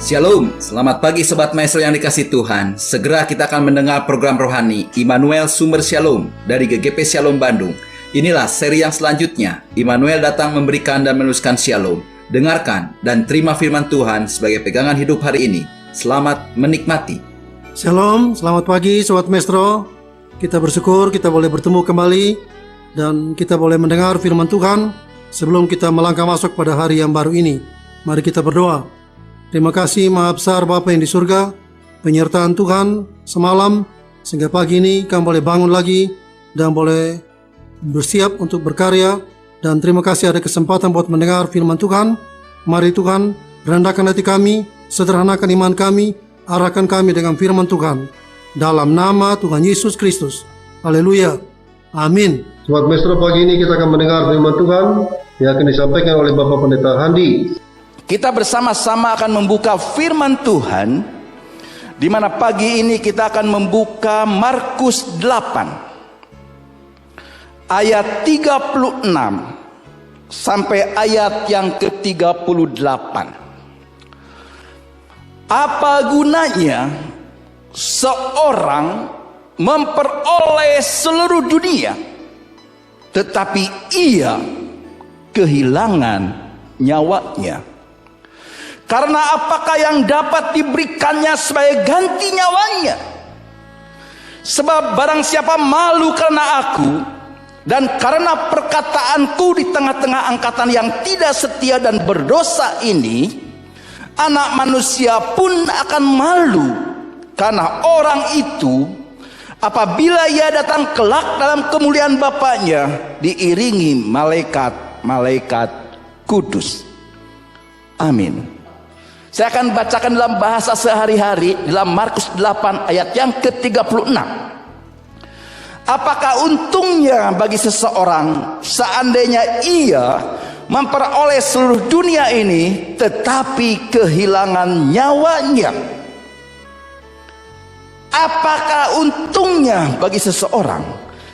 Shalom, selamat pagi Sobat Maestro yang dikasihi Tuhan. Segera kita akan mendengar program rohani Immanuel Sumber Shalom dari GGP Shalom Bandung. Inilah seri yang selanjutnya. Immanuel datang memberikan dan meneruskan Shalom. Dengarkan dan terima firman Tuhan sebagai pegangan hidup hari ini. Selamat menikmati. Shalom, selamat pagi Sobat Maestro. Kita bersyukur kita boleh bertemu kembali dan kita boleh mendengar firman Tuhan sebelum kita melangkah masuk pada hari yang baru ini. Mari kita berdoa. Terima kasih Maha Besar Bapa yang di surga, penyertaan Tuhan semalam sehingga pagi ini kami boleh bangun lagi dan boleh bersiap untuk berkarya. Dan terima kasih ada kesempatan buat mendengar firman Tuhan. Mari Tuhan rendahkan hati kami, sederhanakan iman kami, arahkan kami dengan firman Tuhan dalam nama Tuhan Yesus Kristus. Haleluya, amin. Sobat Maestro, pagi ini kita akan mendengar firman Tuhan yang akan disampaikan oleh Bapak Pendeta Handi. Kita bersama-sama akan membuka firman Tuhan, di mana pagi ini kita akan membuka Markus 8 ayat 36 sampai ayat yang ke-38. Apa gunanya seorang memperoleh seluruh dunia tetapi ia kehilangan nyawanya? Karena apakah yang dapat diberikannya sebagai ganti nyawanya? Sebab barang siapa malu karena aku dan karena perkataanku di tengah-tengah angkatan yang tidak setia dan berdosa ini, Anak Manusia pun akan malu karena orang itu apabila ia datang kelak dalam kemuliaan Bapaknya diiringi malaikat-malaikat kudus. Amin. Saya akan bacakan dalam bahasa sehari-hari dalam Markus 8 ayat yang ke-36. Apakah untungnya bagi seseorang seandainya ia memperoleh seluruh dunia ini tetapi kehilangan nyawanya? Apakah untungnya bagi seseorang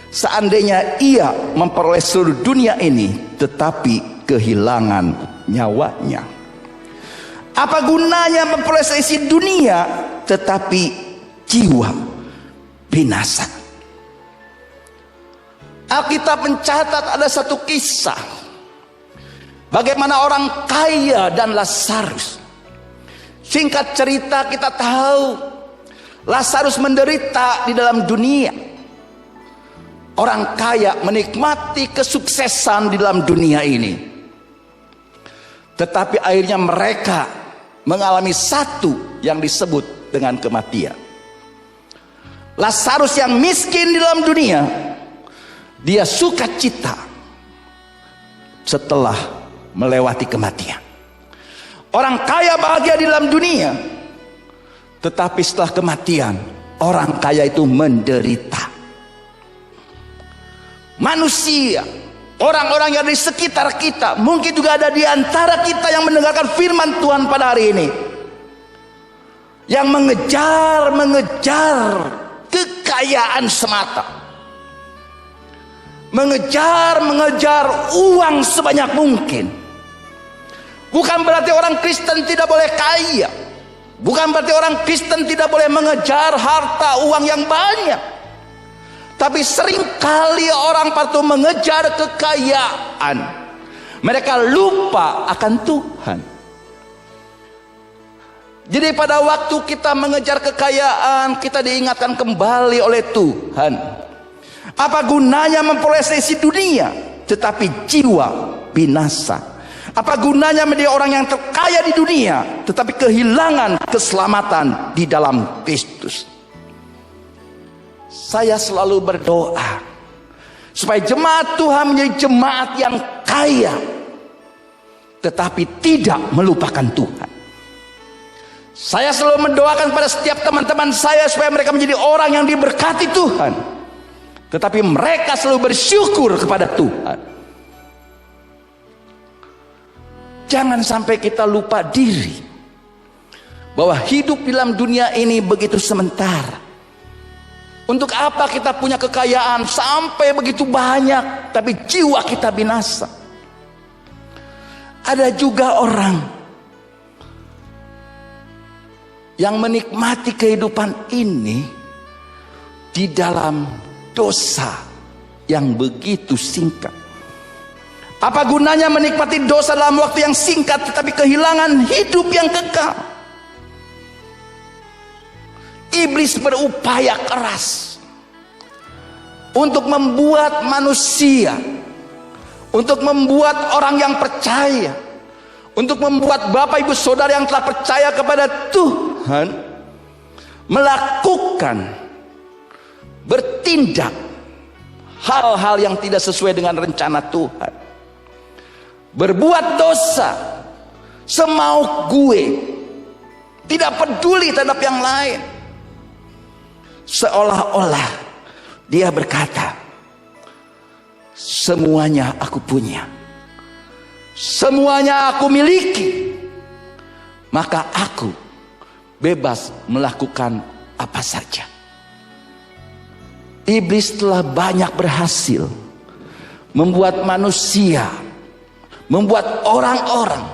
seandainya ia memperoleh seluruh dunia ini tetapi kehilangan nyawanya? Apa gunanya memperoleh seisi dunia tetapi jiwa binasa? Alkitab mencatat ada satu kisah bagaimana orang kaya dan Lazarus. Singkat cerita kita tahu Lazarus menderita di dalam dunia. Orang kaya menikmati kesuksesan di dalam dunia ini, tetapi akhirnya mereka mengalami satu yang disebut dengan kematian. Lazarus yang miskin di dalam dunia, dia sukacita setelah melewati kematian. Orang kaya bahagia di dalam dunia, tetapi setelah kematian orang kaya itu menderita. Manusia, orang-orang yang di sekitar kita, mungkin juga ada di antara kita yang mendengarkan firman Tuhan pada hari ini, yang mengejar kekayaan semata, mengejar uang sebanyak mungkin. Bukan berarti orang Kristen tidak boleh kaya, bukan berarti orang Kristen tidak boleh mengejar harta uang yang banyak. Tapi seringkali orang patuh mengejar kekayaan, mereka lupa akan Tuhan. Jadi pada waktu kita mengejar kekayaan, kita diingatkan kembali oleh Tuhan. Apa gunanya memperoleh seisi dunia tetapi jiwa binasa? Apa gunanya menjadi orang yang terkaya di dunia tetapi kehilangan keselamatan di dalam Kristus? Saya selalu berdoa supaya jemaat Tuhan menjadi jemaat yang kaya tetapi tidak melupakan Tuhan. Saya selalu mendoakan pada setiap teman-teman saya supaya mereka menjadi orang yang diberkati Tuhan, tetapi mereka selalu bersyukur kepada Tuhan. Jangan sampai kita lupa diri bahwa hidup di dalam dunia ini begitu sementara. Untuk apa kita punya kekayaan sampai begitu banyak tapi jiwa kita binasa? Ada juga orang yang menikmati kehidupan ini di dalam dosa yang begitu singkat. Apa gunanya menikmati dosa dalam waktu yang singkat tetapi kehilangan hidup yang kekal? Iblis berupaya keras untuk membuat manusia, untuk membuat orang yang percaya, untuk membuat Bapak Ibu Saudara yang telah percaya kepada Tuhan melakukan, bertindak hal-hal yang tidak sesuai dengan rencana Tuhan. Berbuat dosa semau gue, tidak peduli terhadap yang lain. Seolah-olah dia berkata, semuanya aku punya, semuanya aku miliki, maka aku bebas melakukan apa saja. Iblis telah banyak berhasil membuat manusia, membuat orang-orang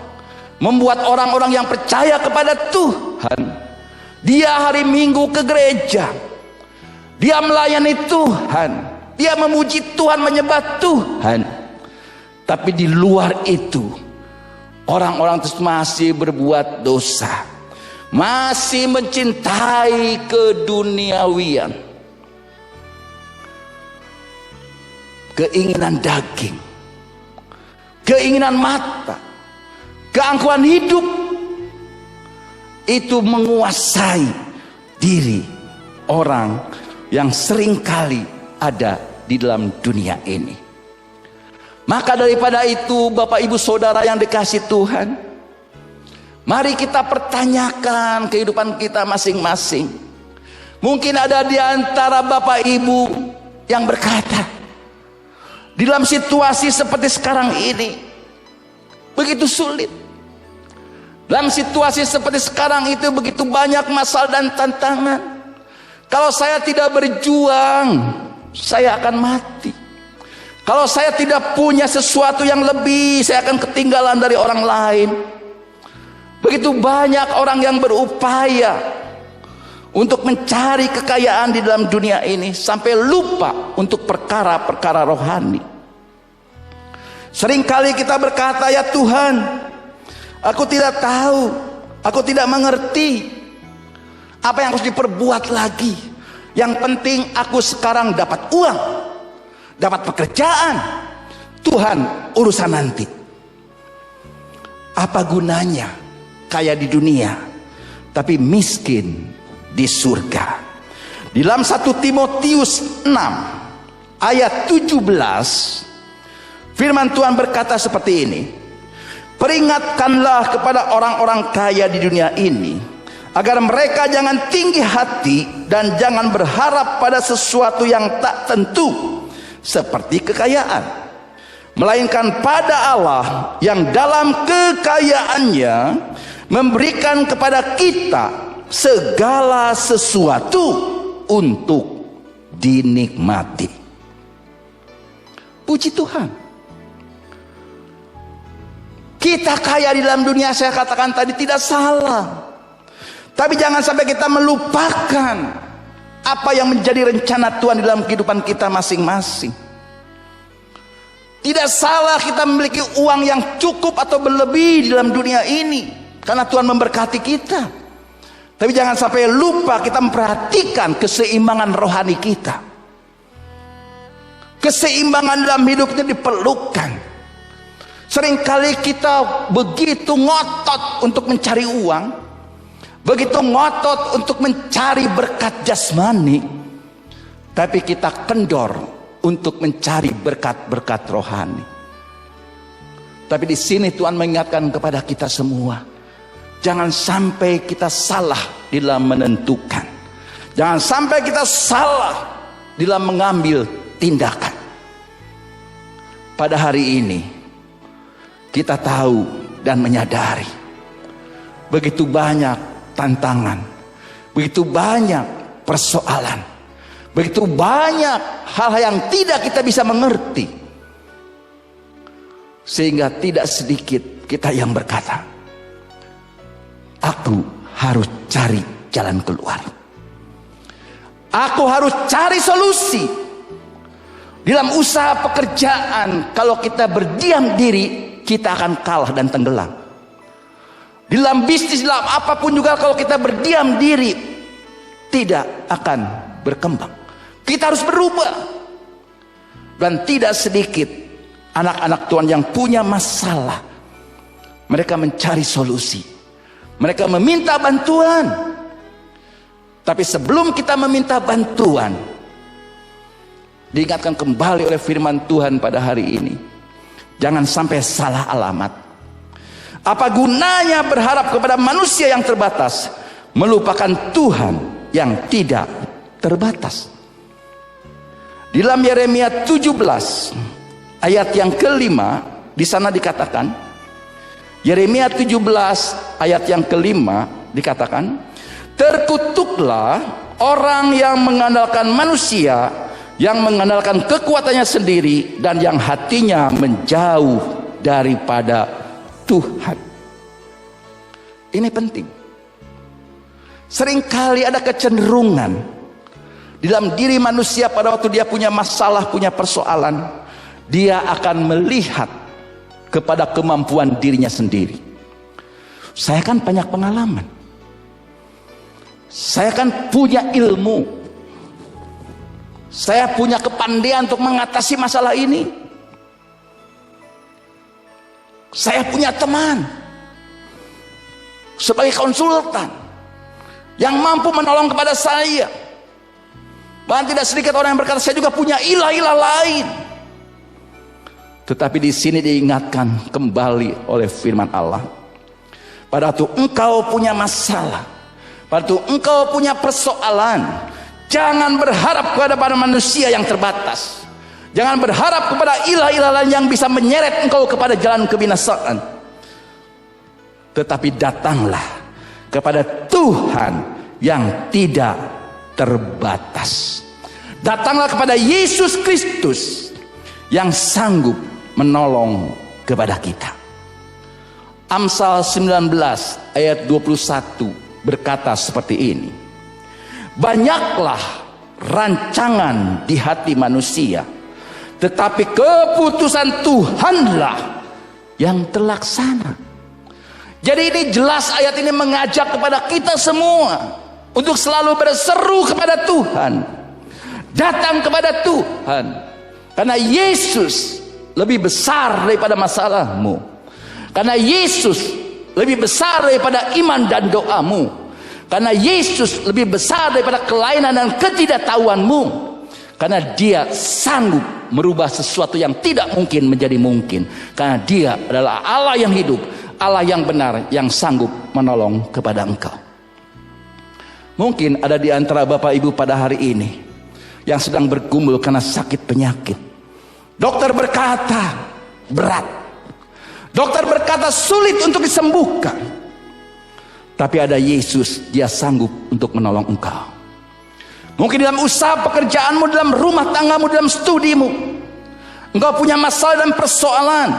yang percaya kepada Tuhan, dia hari Minggu ke gereja, dia melayani Tuhan, dia memuji Tuhan, menyembah Tuhan, tapi di luar itu orang-orang terus masih berbuat dosa, masih mencintai keduniawian, keinginan daging, keinginan mata, keangkuhan hidup itu menguasai diri orang yang seringkali ada di dalam dunia ini. Maka daripada itu, Bapak Ibu Saudara yang dikasihi Tuhan, mari kita pertanyakan kehidupan kita masing-masing. Mungkin ada di antara Bapak Ibu yang berkata, di dalam situasi seperti sekarang ini begitu sulit. Dalam situasi seperti sekarang itu begitu banyak masalah dan tantangan. Kalau saya tidak berjuang, saya akan mati. Kalau saya tidak punya sesuatu yang lebih, saya akan ketinggalan dari orang lain. Begitu banyak orang yang berupaya untuk mencari kekayaan di dalam dunia ini sampai lupa untuk perkara-perkara rohani. Seringkali kita berkata, ya Tuhan, aku tidak tahu, aku tidak mengerti apa yang harus diperbuat lagi. Yang penting aku sekarang dapat uang, dapat pekerjaan, Tuhan urusan nanti. Apa gunanya kaya di dunia tapi miskin di surga? Di dalam 1 Timotius 6 ayat 17, firman Tuhan berkata seperti ini, peringatkanlah kepada orang-orang kaya di dunia ini, agar mereka jangan tinggi hati dan jangan berharap pada sesuatu yang tak tentu seperti kekayaan, melainkan pada Allah yang dalam kekayaannya memberikan kepada kita segala sesuatu untuk dinikmati. Puji Tuhan, kita kaya di dalam dunia, saya katakan tadi tidak salah. Tapi jangan sampai kita melupakan apa yang menjadi rencana Tuhan di dalam kehidupan kita masing-masing. Tidak salah kita memiliki uang yang cukup atau berlebih di dalam dunia ini, karena Tuhan memberkati kita. Tapi jangan sampai lupa kita memperhatikan keseimbangan rohani kita. Keseimbangan dalam hidup itu diperlukan. Seringkali kita begitu ngotot untuk mencari uang, begitu ngotot untuk mencari berkat jasmani, tapi kita kendor untuk mencari berkat-berkat rohani. Tapi di sini Tuhan mengingatkan kepada kita semua, jangan sampai kita salah di dalam menentukan, jangan sampai kita salah di dalam mengambil tindakan. Pada hari ini kita tahu dan menyadari begitu banyak tantangan, begitu banyak persoalan, begitu banyak hal-hal yang tidak kita bisa mengerti, sehingga tidak sedikit kita yang berkata, aku harus cari jalan keluar. Aku harus cari solusi. Dalam usaha pekerjaan, kalau kita berdiam diri, kita akan kalah dan tenggelam. Dalam bisnis, dalam apapun juga, kalau kita berdiam diri, tidak akan berkembang. Kita harus berubah. Dan tidak sedikit anak-anak Tuhan yang punya masalah, mereka mencari solusi, mereka meminta bantuan. Tapi sebelum kita meminta bantuan, diingatkan kembali oleh firman Tuhan pada hari ini, jangan sampai salah alamat. Apa gunanya berharap kepada manusia yang terbatas, melupakan Tuhan yang tidak terbatas. Di dalam Yeremia 17 ayat yang kelima, di sana dikatakan, Yeremia 17 ayat yang kelima dikatakan, terkutuklah orang yang mengandalkan manusia, yang mengandalkan kekuatannya sendiri, dan yang hatinya menjauh daripada Tuhan. Ini penting. Seringkali ada kecenderungan di dalam diri manusia pada waktu dia punya masalah, punya persoalan, dia akan melihat kepada kemampuan dirinya sendiri. Saya kan banyak pengalaman, saya kan punya ilmu, saya punya kepandaian untuk mengatasi masalah ini, saya punya teman sebagai konsultan yang mampu menolong kepada saya. Bahkan tidak sedikit orang yang berkata, saya juga punya ilah-ilah lain. Tetapi di sini diingatkan kembali oleh firman Allah, pada waktu engkau punya masalah, pada waktu engkau punya persoalan, jangan berharap kepada manusia yang terbatas. Jangan berharap kepada ilah-ilah lain yang bisa menyeret engkau kepada jalan kebinasaan. Tetapi datanglah kepada Tuhan yang tidak terbatas. Datanglah kepada Yesus Kristus yang sanggup menolong kepada kita. Amsal 19 ayat 21 berkata seperti ini, banyaklah rancangan di hati manusia, tetapi keputusan Tuhanlah yang terlaksana. Jadi ini jelas, ayat ini mengajak kepada kita semua untuk selalu berseru kepada Tuhan, datang kepada Tuhan, karena Yesus lebih besar daripada masalahmu, karena Yesus lebih besar daripada iman dan doamu, karena Yesus lebih besar daripada kelainan dan ketidaktahuanmu, karena Dia sanggup merubah sesuatu yang tidak mungkin menjadi mungkin, karena Dia adalah Allah yang hidup, Allah yang benar, yang sanggup menolong kepada engkau. Mungkin ada di antara Bapak Ibu pada hari ini yang sedang bergumul karena sakit penyakit. Dokter berkata berat, dokter berkata sulit untuk disembuhkan. Tapi ada Yesus, Dia sanggup untuk menolong engkau. Mungkin dalam usaha pekerjaanmu, dalam rumah tanggamu, dalam studimu, engkau punya masalah dan persoalan.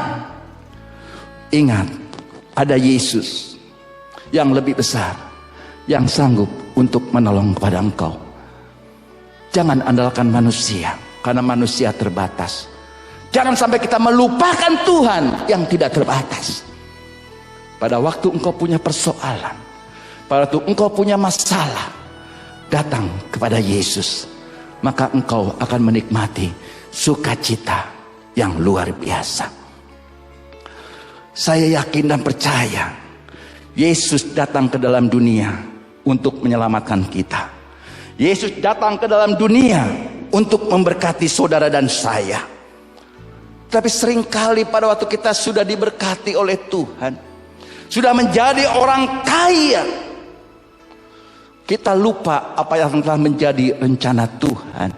Ingat, ada Yesus yang lebih besar, yang sanggup untuk menolong kepada engkau. Jangan andalkan manusia, karena manusia terbatas. Jangan sampai kita melupakan Tuhan yang tidak terbatas. Pada waktu engkau punya persoalan, pada waktu engkau punya masalah, datang kepada Yesus, maka engkau akan menikmati sukacita yang luar biasa. Saya yakin dan percaya Yesus datang ke dalam dunia untuk menyelamatkan kita. Yesus datang ke dalam dunia untuk memberkati saudara dan saya. Tapi seringkali pada waktu kita sudah diberkati oleh Tuhan, sudah menjadi orang kaya, kita lupa apa yang telah menjadi rencana Tuhan.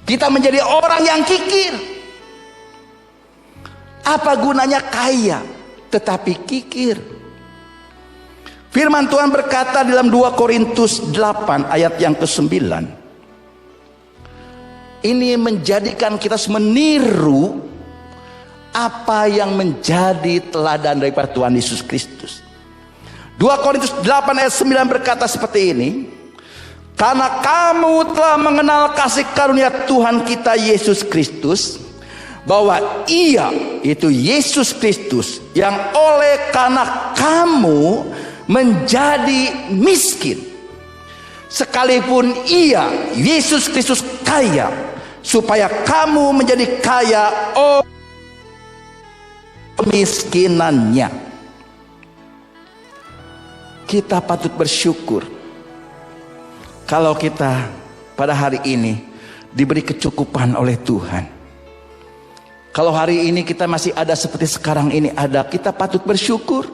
Kita menjadi orang yang kikir. Apa gunanya kaya tetapi kikir? Firman Tuhan berkata dalam 2 Korintus 8 ayat yang ke-9. Ini menjadikan kita meniru apa yang menjadi teladan daripada Tuhan Yesus Kristus. 2 Korintus 8 ayat 9 berkata seperti ini. Karena kamu telah mengenal kasih karunia Tuhan kita Yesus Kristus, bahwa Ia, itu Yesus Kristus, yang oleh karena kamu menjadi miskin, sekalipun Ia, Yesus Kristus, kaya, supaya kamu menjadi kaya oleh kemiskinannya. Kita patut bersyukur kalau kita pada hari ini diberi kecukupan oleh Tuhan. Kalau hari ini kita masih ada seperti sekarang ini ada, kita patut bersyukur.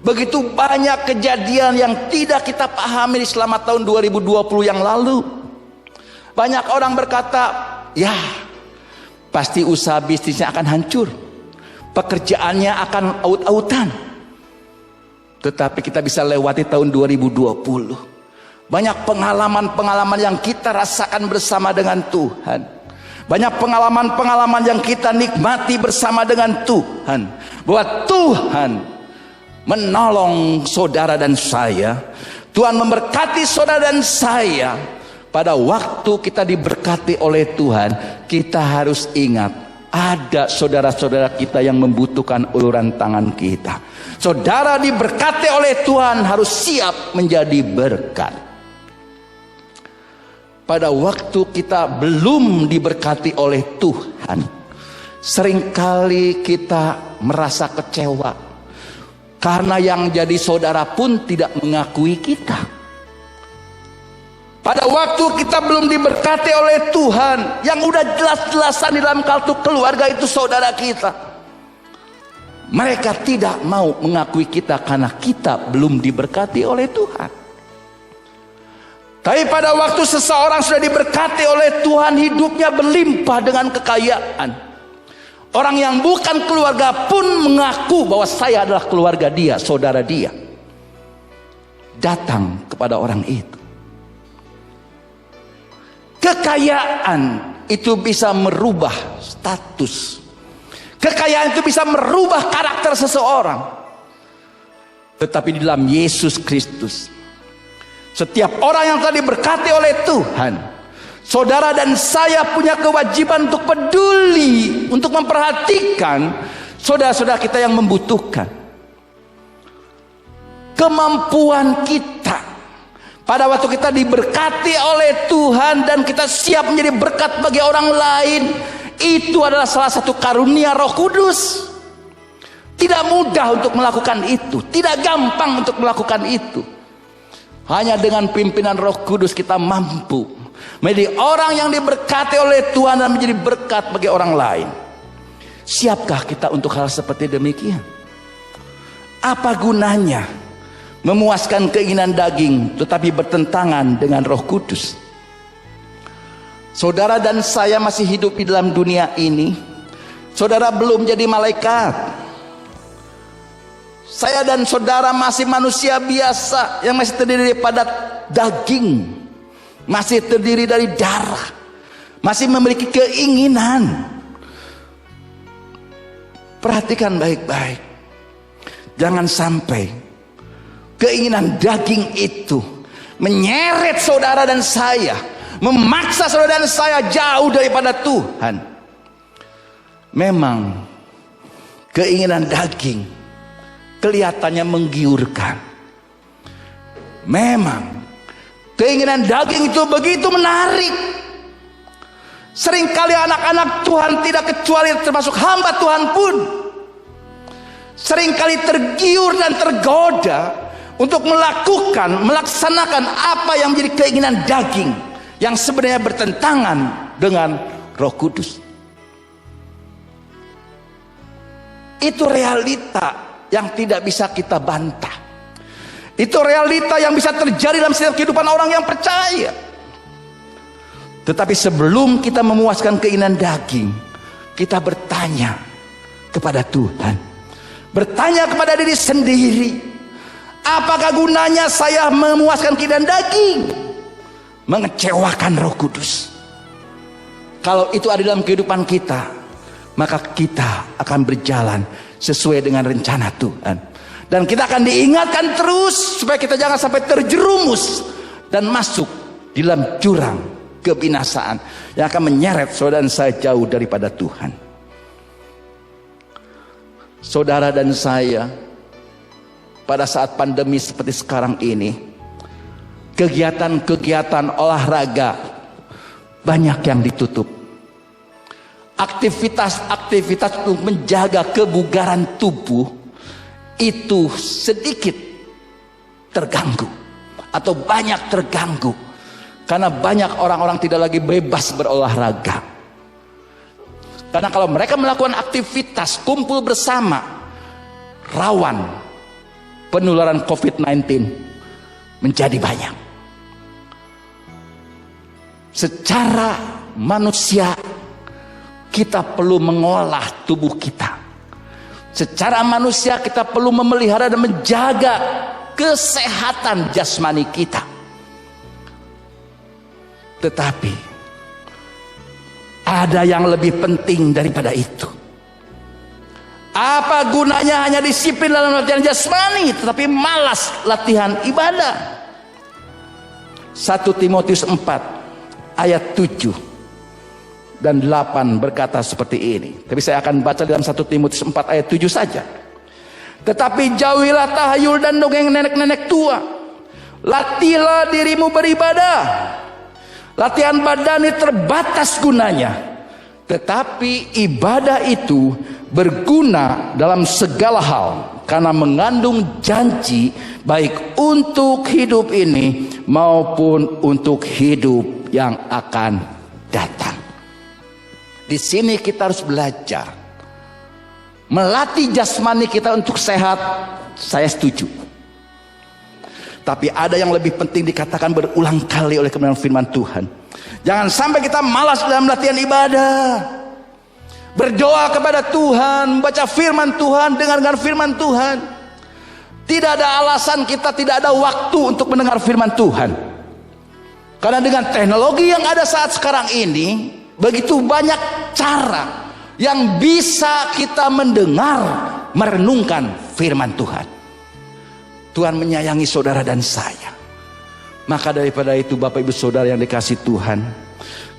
Begitu banyak kejadian yang tidak kita pahami selama tahun 2020 yang lalu. Banyak orang berkata, ya pasti usaha bisnisnya akan hancur, pekerjaannya akan aut-autan. Tetapi kita bisa lewati tahun 2020. Banyak pengalaman-pengalaman yang kita rasakan bersama dengan Tuhan. Banyak pengalaman-pengalaman yang kita nikmati bersama dengan Tuhan. Bahwa Tuhan menolong saudara dan saya. Tuhan memberkati saudara dan saya. Pada waktu kita diberkati oleh Tuhan, kita harus ingat, ada saudara-saudara kita yang membutuhkan uluran tangan kita. Saudara diberkati oleh Tuhan harus siap menjadi berkat. Pada waktu kita belum diberkati oleh Tuhan, seringkali kita merasa kecewa karena yang jadi saudara pun tidak mengakui kita. Pada waktu kita belum diberkati oleh Tuhan, yang udah jelas-jelasan di dalam kartu keluarga itu saudara kita, mereka tidak mau mengakui kita karena kita belum diberkati oleh Tuhan. Tapi pada waktu seseorang sudah diberkati oleh Tuhan, hidupnya berlimpah dengan kekayaan. Orang yang bukan keluarga pun mengaku bahwa saya adalah keluarga dia, saudara dia. Datang kepada orang itu. Kekayaan itu bisa merubah status. Kekayaan itu bisa merubah karakter seseorang. Tetapi di dalam Yesus Kristus, setiap orang yang telah diberkati oleh Tuhan, saudara dan saya punya kewajiban untuk peduli, untuk memperhatikan saudara-saudara kita yang membutuhkan. Kemampuan kita pada waktu kita diberkati oleh Tuhan dan kita siap menjadi berkat bagi orang lain, itu adalah salah satu karunia Roh Kudus. Tidak mudah untuk melakukan itu, tidak gampang untuk melakukan itu. Hanya dengan pimpinan Roh Kudus kita mampu menjadi orang yang diberkati oleh Tuhan dan menjadi berkat bagi orang lain. Siapkah kita untuk hal seperti demikian? Apa gunanya memuaskan keinginan daging tetapi bertentangan dengan Roh Kudus? Saudara dan saya masih hidup di dalam dunia ini. Saudara belum jadi malaikat. Saya dan saudara masih manusia biasa yang masih terdiri daripada daging, masih terdiri dari darah, masih memiliki keinginan. Perhatikan baik-baik, jangan sampai keinginan daging itu menyeret saudara dan saya, memaksa saudara dan saya jauh daripada Tuhan. Memang keinginan daging kelihatannya menggiurkan. Memang keinginan daging itu begitu menarik. Seringkali anak-anak Tuhan, tidak kecuali termasuk hamba Tuhan pun, seringkali tergiur dan tergoda untuk melaksanakan apa yang menjadi keinginan daging, yang sebenarnya bertentangan dengan Roh Kudus. Itu realita yang tidak bisa kita bantah. Itu realita yang bisa terjadi dalam setiap kehidupan orang yang percaya. Tetapi sebelum kita memuaskan keinginan daging, kita bertanya kepada Tuhan, bertanya kepada diri sendiri, apakah gunanya saya memuaskan keinginan daging? Mengecewakan Roh Kudus. Kalau itu ada dalam kehidupan kita, maka kita akan berjalan sesuai dengan rencana Tuhan. Dan kita akan diingatkan terus supaya kita jangan sampai terjerumus dan masuk di dalam jurang kebinasaan yang akan menyeret saudara dan saya jauh daripada Tuhan. Saudara dan saya, pada saat pandemi seperti sekarang ini, kegiatan-kegiatan olahraga banyak yang ditutup. Aktivitas-aktivitas untuk menjaga kebugaran tubuh itu sedikit terganggu atau banyak terganggu karena banyak orang-orang tidak lagi bebas berolahraga. Karena kalau mereka melakukan aktivitas kumpul bersama, rawan penularan COVID-19 menjadi banyak. Secara manusia kita perlu mengolah tubuh kita. Secara manusia kita perlu memelihara dan menjaga kesehatan jasmani kita. Tetapi ada yang lebih penting daripada itu. Apa gunanya hanya disiplin dalam latihan jasmani tetapi malas latihan ibadah? 1 Timotius 4 ayat 7 dan 8 berkata seperti ini. Tapi saya akan baca dalam 1 Timotius 4 ayat 7 saja. Tetapi jauhilah tahayul dan dongeng nenek-nenek tua. Latihlah dirimu beribadah. Latihan badani terbatas gunanya. Tetapi ibadah itu berguna dalam segala hal. Karena mengandung janji baik untuk hidup ini maupun untuk hidup yang akan datang. Di sini kita harus belajar melatih jasmani kita untuk sehat. Saya setuju. Tapi ada yang lebih penting dikatakan berulang kali oleh kebenaran firman Tuhan. Jangan sampai kita malas dalam latihan ibadah. Berdoa kepada Tuhan, membaca firman Tuhan, dengarkan firman Tuhan. Tidak ada alasan kita tidak ada waktu untuk mendengar firman Tuhan. Karena dengan teknologi yang ada saat sekarang ini, begitu banyak cara yang bisa kita mendengar, merenungkan firman Tuhan. Tuhan menyayangi saudara dan saya. Maka daripada itu Bapak Ibu Saudara yang dikasih Tuhan,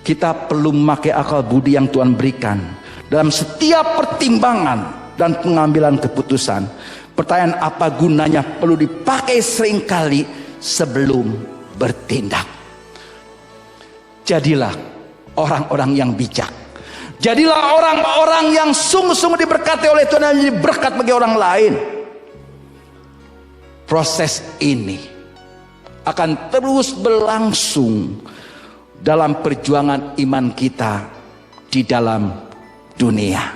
kita perlu memakai akal budi yang Tuhan berikan dalam setiap pertimbangan dan pengambilan keputusan. Pertanyaan apa gunanya perlu dipakai seringkali sebelum bertindak. Jadilah orang-orang yang bijak. Jadilah orang-orang yang sungguh-sungguh diberkati oleh Tuhan dan menjadi berkat bagi orang lain. Proses ini akan terus berlangsung dalam perjuangan iman kita di dalam dunia.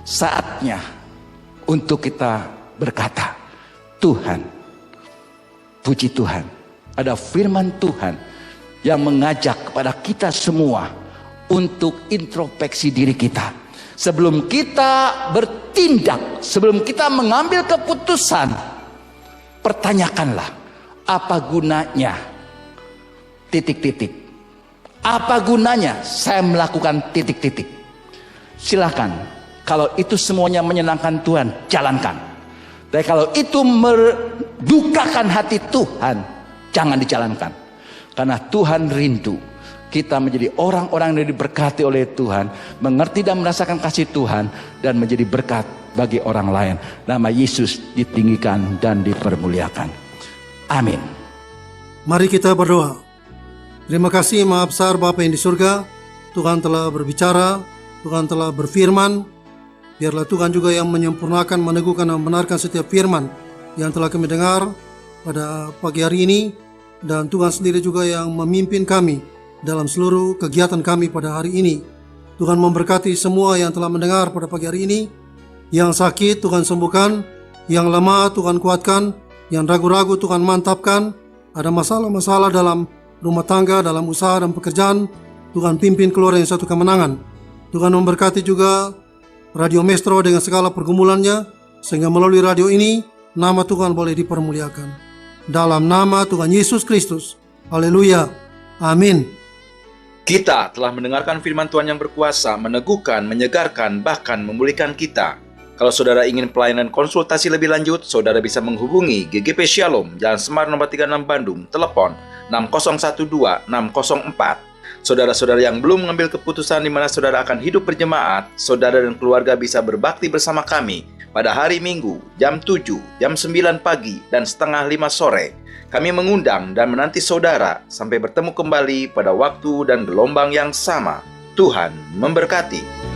Saatnya untuk kita berkata, Tuhan, puji Tuhan, ada firman Tuhan yang mengajak kepada kita semua untuk introspeksi diri kita. Sebelum kita bertindak, sebelum kita mengambil keputusan, pertanyakanlah, apa gunanya titik-titik? Apa gunanya saya melakukan titik-titik? Silakan, kalau itu semuanya menyenangkan Tuhan, jalankan. Tapi kalau itu mendukakan hati Tuhan, jangan dijalankan. Karena Tuhan rindu kita menjadi orang-orang yang diberkati oleh Tuhan, mengerti dan merasakan kasih Tuhan, dan menjadi berkat bagi orang lain. Nama Yesus ditinggikan dan dipermuliakan. Amin. Mari kita berdoa. Terima kasih Maha Besar Bapa yang di surga. Tuhan telah berbicara, Tuhan telah berfirman. Biarlah Tuhan juga yang menyempurnakan, meneguhkan dan membenarkan setiap firman yang telah kami dengar pada pagi hari ini. Dan Tuhan sendiri juga yang memimpin kami dalam seluruh kegiatan kami pada hari ini. Tuhan memberkati semua yang telah mendengar pada pagi hari ini. Yang sakit Tuhan sembuhkan, yang lemah Tuhan kuatkan, yang ragu-ragu Tuhan mantapkan. Ada masalah-masalah dalam rumah tangga, dalam usaha dan pekerjaan, Tuhan pimpin keluar yang satu kemenangan. Tuhan memberkati juga Radio Maestro dengan segala pergumulannya, sehingga melalui radio ini nama Tuhan boleh dipermuliakan. Dalam nama Tuhan Yesus Kristus. Haleluya. Amin. Kita telah mendengarkan firman Tuhan yang berkuasa, meneguhkan, menyegarkan, bahkan memulihkan kita. Kalau saudara ingin pelayanan konsultasi lebih lanjut, saudara bisa menghubungi GGP Shalom, Jalan Semar nomor 36 Bandung, telepon 6012-604. Saudara-saudara yang belum mengambil keputusan di mana saudara akan hidup berjemaat, saudara dan keluarga bisa berbakti bersama kami pada hari Minggu, jam 7, jam 9 pagi, dan setengah 5 sore. Kami mengundang dan menanti saudara sampai bertemu kembali pada waktu dan gelombang yang sama. Tuhan memberkati.